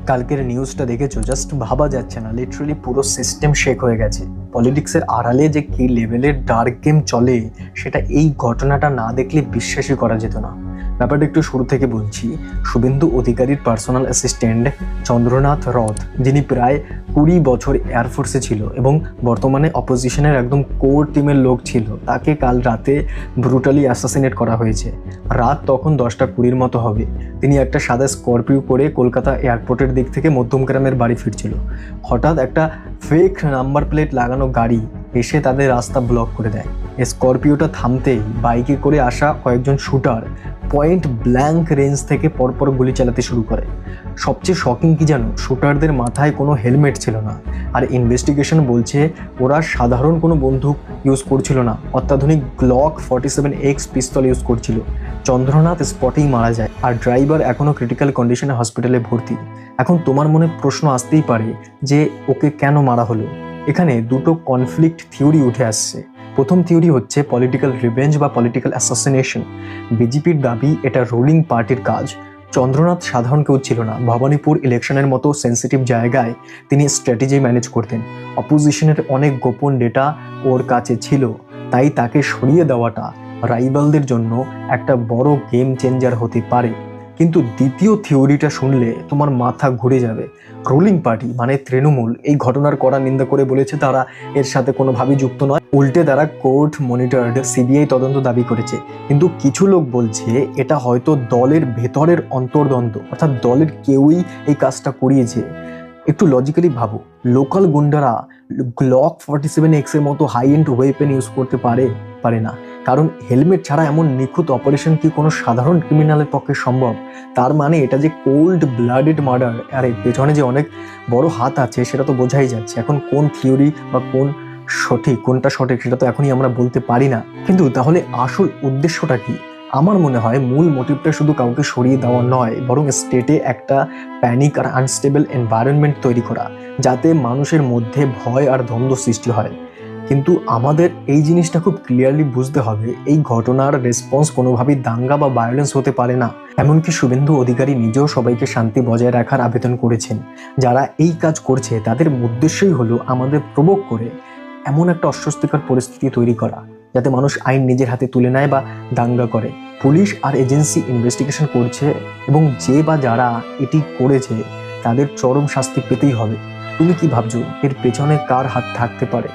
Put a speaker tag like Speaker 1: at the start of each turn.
Speaker 1: কালকের নিউজটা দেখেছো? জাস্ট ভাবা যাচ্ছে না, লিটারালি পুরো সিস্টেম শেক হয়ে গেছে। পলিটিক্সের আড়ালে যে কি লেভেলের ডার্ক গেম চলে সেটা এই ঘটনাটা না দেখলে বিশ্বাসই করা যেত না। ব্যাপারটা একটু শুরু থেকে বলছি। শুভেন্দু অধিকারীর পার্সোনাল অ্যাসিস্ট্যান্ট চন্দ্রনাথ রথ, যিনি প্রায় 20 বছর এয়ারফোর্সে ছিল এবং বর্তমানে অপোজিশনের একদম কোর টিমের লোক ছিল, তাকে কাল রাতে ব্রুটালি অ্যাসাসিনেট করা হয়েছে। রাত তখন 10টা 20 মতো হবে। তিনি একটা সাদা স্করপিও করে কলকাতা এয়ারপোর্টের দিক থেকে মধ্যমগ্রামের বাড়ি ফিরছিল। হঠাৎ একটা ফেক নাম্বার প্লেট লাগানো গাড়ি এসে তাদের রাস্তা ব্লক করে দেয়। স্করপিওটা থামতেই বাইকে করে আসা কয়েকজন শুটার পয়েন্ট ব্ল্যাঙ্ক রেঞ্জ থেকে পরপর গুলি চালাতে শুরু করে। সবচেয়ে শকিং কি জানো? শুটারদের মাথায় কোনো হেলমেট ছিল না, আর ইনভেস্টিগেশন বলছে ওরা সাধারণ কোনো বন্দুক ইউজ করছিল না, অত্যাধুনিক গ্লক 47X পিস্তল ইউজ করছিল। চন্দ্রনাথ স্পটেই মারা যায়, আর ড্রাইভার এখনও ক্রিটিক্যাল কন্ডিশনে হসপিটালে ভর্তি। এখন তোমার মনে প্রশ্ন আসতেই পারে যে ওকে কেন মারা হলো। এখানে দুটো কনফ্লিক্ট থিওরি উঠে আসছে। প্রথম থিওরি হচ্ছে পলিটিক্যাল রিভেঞ্জ বা পলিটিক্যাল অ্যাসাসিনেশন। বিজেপির দাবি এটা রুলিং পার্টির কাজ। চন্দ্রনাথ সাধারণ কেউ ছিল না। ভবানীপুর ইলেকশনের মতো সেন্সিটিভ জায়গায় তিনি স্ট্র্যাটেজি ম্যানেজ করতেন। অপোজিশনের অনেক গোপন ডেটা ওর কাছে ছিল, তাই তাকে সরিয়ে দেওয়াটা রাইভালদের জন্য একটা বড় গেম চেঞ্জার হতে পারে। কিন্তু দ্বিতীয় থিওরিটা শুনলে তোমার মাথা ঘুরে যাবে। রুলিং পার্টি মানে তৃণমূল এই ঘটনার কড়া নিন্দা করে বলেছে তারা এর সাথে কোনোভাবেই যুক্ত নয়। উল্টে তারা কোর্ট মনিটরড সিবিআই তদন্ত দাবি করেছে। কিন্তু কিছু লোক বলছে এটা হয়তো দলের ভেতরের অন্তর্দ্বন্দ্ব, অর্থাৎ দলের কেউই এই কাজটা করিয়েছে। একটু লজিক্যালি ভাবো, লোকাল গুন্ডারা গ্লক 47X এর মতো হাই এন্ড ওয়েপেন ইউজ করতে পারে না, কারণ হেলমেট ছাড়া এমন নিখুঁত অপারেশন কি কোনো সাধারণ ক্রিমিনালের পক্ষে সম্ভব? তার মানে এটা যে কোল্ড ব্লাডেড মার্ডার, আর এর পেছনে যে অনেক বড় হাত আছে সেটা তো বোঝাই যাচ্ছে। এখন কোন থিওরি বা কোনটা সঠিক সেটা তো এখনই আমরা বলতে পারি না। কিন্তু তাহলে আসল উদ্দেশ্যটা কি? আমার মনে হয় মূল মোটিভটা শুধু কাউকে সরিয়ে দেওয়া নয়, বরং স্টেটে একটা প্যানিক আর আনস্টেবল এনভায়রনমেন্ট তৈরি করা, যাতে মানুষের মধ্যে ভয় আর দ্বন্দ্ব সৃষ্টি হয়। কিন্তু আমাদের এই জিনিসটা খুব ক্লিয়ারলি বুঝতে হবে, এই ঘটনার রেসপন্স কোনোভাবেই দাঙ্গা বা ভায়োলেন্স হতে পারে না। এমনকি শুভেন্দু অধিকারী নিজেও সবাইকে শান্তি বজায় রাখার আবেদন করেছেন। যারা এই কাজ করছে তাদের উদ্দেশ্যই হলো আমাদের প্রভোগ করে এমন একটা অস্বস্তিকর পরিস্থিতি তৈরি করা, যাতে মানুষ আইন নিজের হাতে তুলে নেয় বা দাঙ্গা করে। পুলিশ আর এজেন্সি ইনভেস্টিগেশন করছে এবং যে বা যারা এটি করেছে তাদের চরম শাস্তি পেতেই হবে। তুমি কি ভাবছো এর পেছনে কার হাত থাকতে পারে?